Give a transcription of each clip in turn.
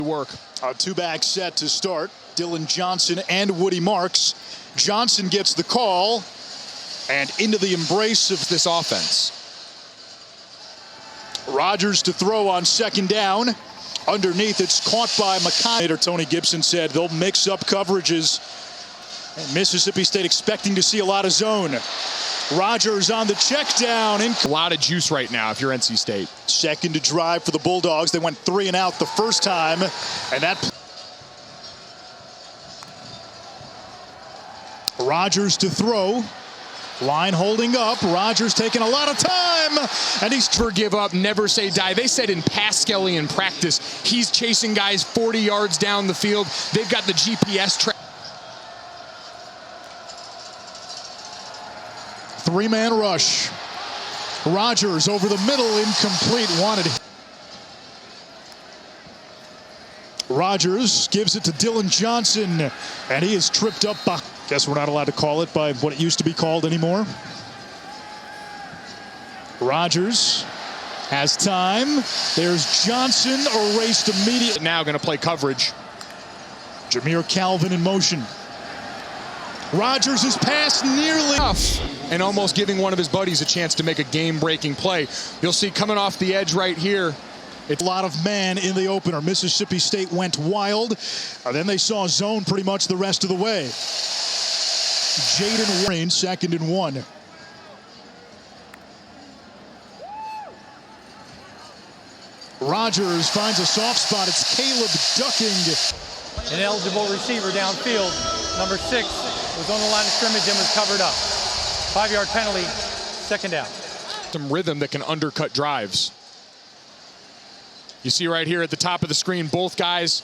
Work. A two-back set to start. Dylan Johnson and Woody Marks. Johnson gets the call and into the embrace of this offense. Rogers to throw on second down. Underneath, it's caught by McKay. Tony Gibson said they'll mix up coverages. And Mississippi State expecting to see a lot of zone. Rogers on the check down. A lot of juice right now if you're NC State. Second to drive for the Bulldogs. They went 3 and out the first time. And that Rogers to throw. Line holding up. Rogers taking a lot of time. And he's forgive up, never say die. They said in Pascalian practice, he's chasing guys 40 yards down the field. They've got the GPS track. Three-man rush. Rogers over the middle, incomplete, wanted. Rogers gives it to Dylan Johnson, and he is tripped up by, guess we're not allowed to call it by what it used to be called anymore. Rogers has time. There's Johnson, erased immediately. Now going to play coverage. Jameer Calvin in motion. Rogers' pass nearly off and almost giving one of his buddies a chance to make a game-breaking play. You'll see coming off the edge right here. It's a lot of man in the opener. Mississippi State went wild. Then they saw zone pretty much the rest of the way. Jaden Warren, 2nd and 1. Rogers finds a soft spot. It's Caleb ducking. An eligible receiver downfield. Number 6 was on the line of scrimmage and was covered up. 5-yard penalty, 2nd down. Some rhythm that can undercut drives. You see right here at the top of the screen, both guys,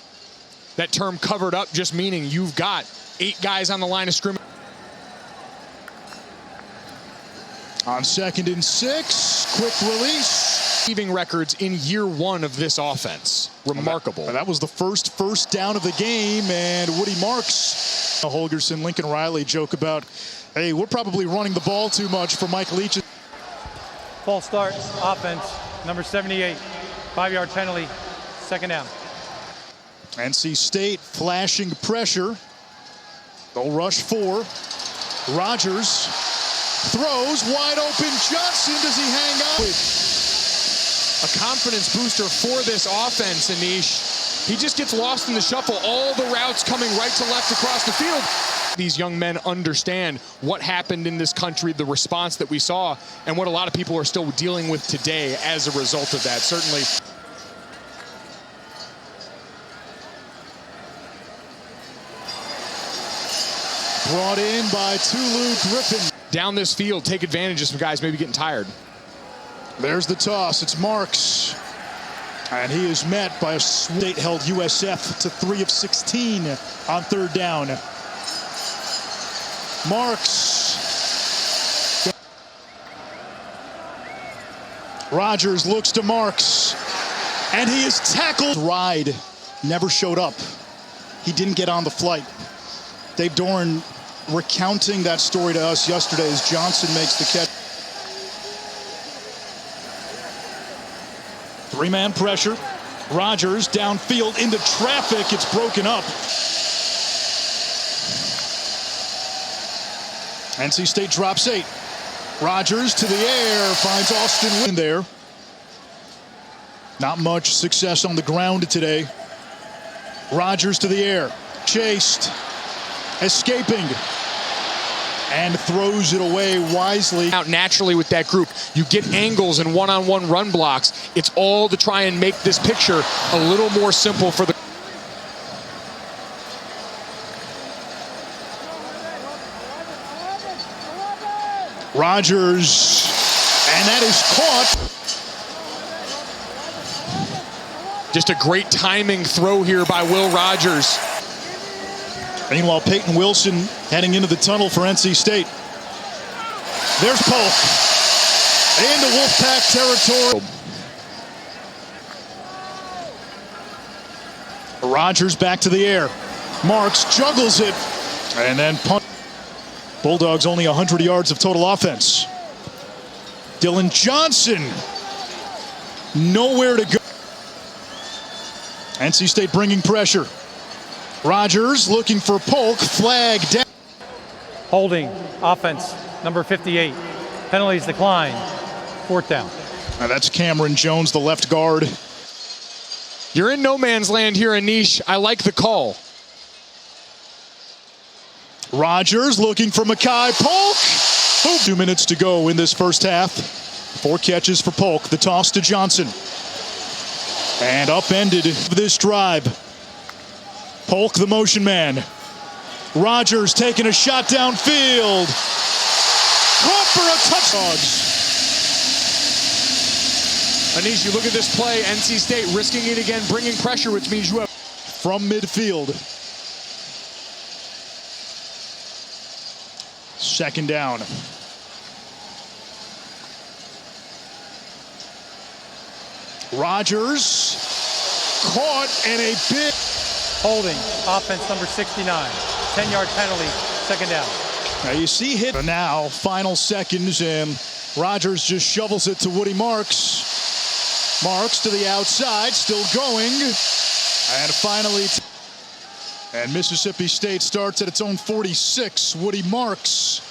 that term covered up just meaning you've got 8 guys on the line of scrimmage. On 2nd and 6, quick release. Receiving records in year 1 of this offense. Remarkable. That was the first down of the game, and Woody Marks. Holgerson, Lincoln Riley joke about, hey, we're probably running the ball too much for Mike Leach. False start, offense, number 78, 5-yard penalty, 2nd down. NC State flashing pressure. They'll rush 4. Rogers throws, wide open. Johnson, does he hang on? A confidence booster for this offense, Anish. He just gets lost in the shuffle. All the routes coming right to left across the field. These young men understand what happened in this country, the response that we saw, and what a lot of people are still dealing with today as a result of that. Certainly. Brought in by Tulu Griffin. Down this field, take advantage of some guys maybe getting tired. There's the toss. It's Marks. And he is met by a State held USF to 3 of 16 on 3rd down. Marks. Rogers looks to Marks. And he is tackled. Ride never showed up. He didn't get on the flight. Dave Doran recounting that story to us yesterday as Johnson makes the catch. 3-man pressure. Rogers downfield into traffic. It's broken up. NC State drops 8. Rogers to the air, finds Austin Wynn there. Not much success on the ground today. Rogers to the air, chased, escaping, and throws it away wisely. Out naturally with that group, you get angles and one-on-one run blocks. It's all to try and make this picture a little more simple for the Rogers, and that is caught. Just a great timing throw here by Will Rogers. Meanwhile, Payton Wilson heading into the tunnel for NC State. There's Polk into Wolfpack territory. Rogers back to the air. Marks juggles it and then punt. Bulldogs only 100 yards of total offense. Dylan Johnson nowhere to go. NC State bringing pressure. Rogers looking for Polk, flag down. Holding, offense, number 58. Penalties decline, 4th down. Now that's Kameron Jones, the left guard. You're in no man's land here, Anish. I like the call. Rogers looking for Mackay Polk. 2 minutes to go in this first half. 4 catches for Polk. The toss to Johnson. And upended this drive. Polk, the motion man. Rogers taking a shot downfield. Caught for a touchdown. Anish, you look at this play, NC State risking it again, bringing pressure, which means you have... From midfield. 2nd down. Rogers caught and a big... Holding, offense, number 69. 10-yard penalty, 2nd down. Now you see hit. Now, final seconds, and Rogers just shovels it to Woody Marks. Marks to the outside, still going. And finally, and Mississippi State starts at its own 46. Woody Marks.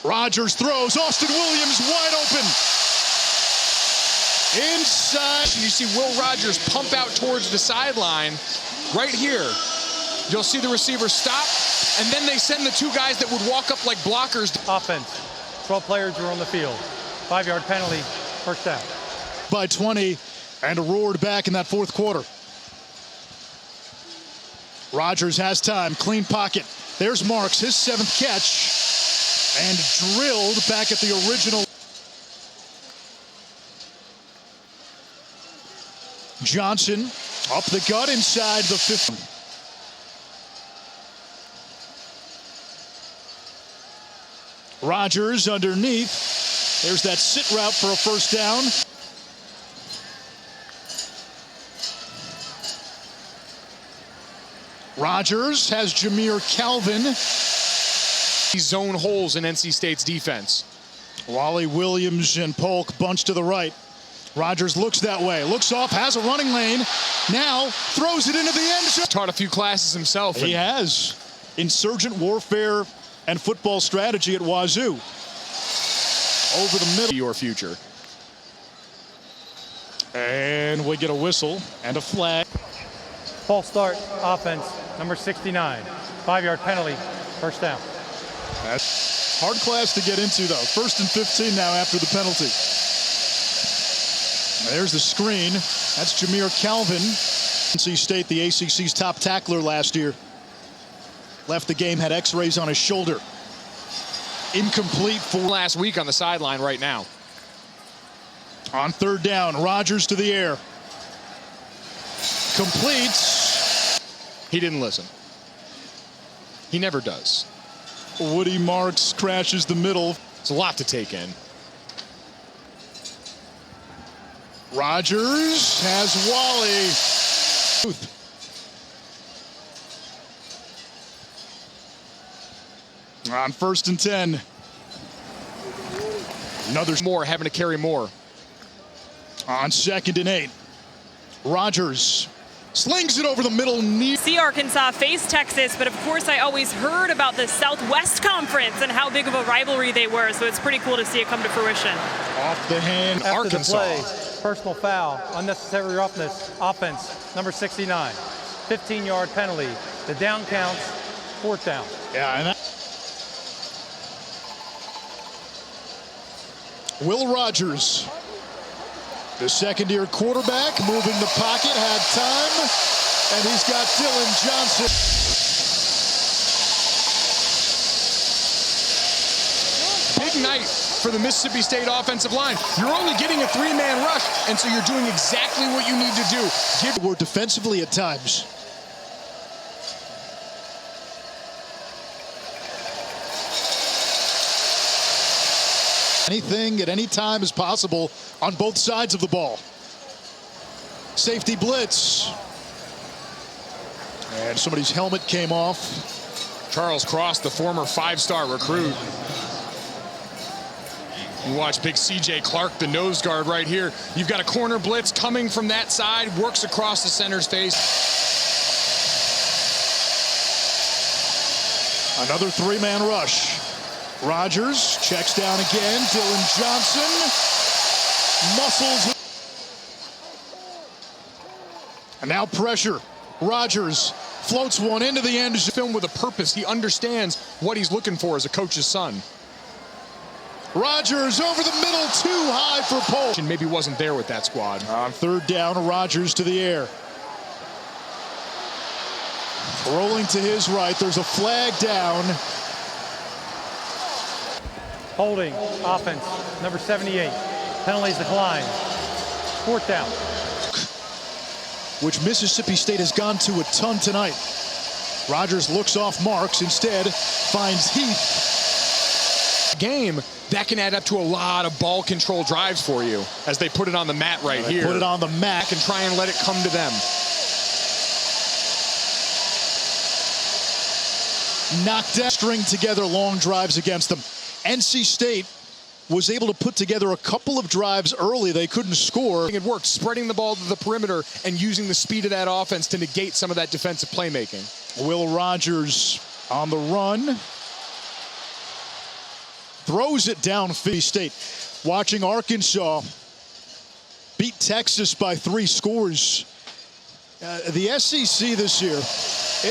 Rogers throws. Austin Williams wide open. Inside. You see Will Rogers pump out towards the sideline. Right here, you'll see the receiver stop, and then they send the 2 guys that would walk up like blockers. Offense, 12 players are on the field. 5-yard penalty, 1st down. By 20 and roared back in that 4th quarter. Rogers has time, clean pocket. There's Marks, his 7th catch, and drilled back at the original. Johnson up the gut inside the 5th. Rogers underneath. There's that sit route for a 1st down. Rogers has Jameer Calvin. These zone holes in NC State's defense. Wally Williams and Polk bunch to the right. Rogers looks that way, looks off, has a running lane, now throws it into the end zone. Taught a few classes himself. He has. Insurgent warfare and football strategy at Wazoo. Over the middle. Your future. And we get a whistle and a flag. False start, offense, number 69. 5-yard penalty, 1st down. That's hard class to get into, though. 1st and 15 now after the penalty. There's the screen. That's Jameer Calvin. NC State, the ACC's top tackler last year. Left the game, had x-rays on his shoulder. Incomplete for last week on the sideline right now. On 3rd down, Rogers to the air. Completes. He didn't listen. He never does. Woody Marks crashes the middle. It's a lot to take in. Rogers has Wally. On 1st and 10. Another more, having to carry more. On 2nd and 8. Rogers slings it over the middle. See Arkansas face Texas, but of course I always heard about the Southwest Conference and how big of a rivalry they were, so it's pretty cool to see it come to fruition. Off the hand, After Arkansas. the play, personal foul, unnecessary roughness, offense, number 69. 15-yard penalty. The down counts, 4th down. Yeah, and Will Rogers, the 2nd-year quarterback, moving the pocket, had time, and he's got Dylan Johnson. Big night for the Mississippi State offensive line. You're only getting a 3-man rush, and so you're doing exactly what you need to do. We're defensively at times. Anything at any time is possible on both sides of the ball. Safety blitz. And somebody's helmet came off. Charles Cross, the former 5-star recruit. You watch big CJ Clark, the nose guard right here. You've got a corner blitz coming from that side, works across the center's face. Another three-man rush. Rogers checks down again. Dylan Johnson muscles. And now pressure. Rogers floats one into the end. Film with a purpose. He understands what he's looking for as a coach's son. Rogers over the middle, too high for Polk. And maybe wasn't there with that squad. On third down, Rogers to the air. Rolling to his right, there's a flag down. Holding, offense, number 78. Penalties declined. Fourth down. Which Mississippi State has gone to a ton tonight. Rogers looks off marks, instead finds Heath. Game, that can add up to a lot of ball control drives for you as they put it on the mat right here. Put it on the mat and try and let it come to them. Knocked down, string together long drives against them. NC State was able to put together a couple of drives early. They couldn't score. It worked, spreading the ball to the perimeter and using the speed of that offense to negate some of that defensive playmaking. Will Rogers on the run. Throws it downfield. State watching Arkansas beat Texas by 3 scores. The SEC this year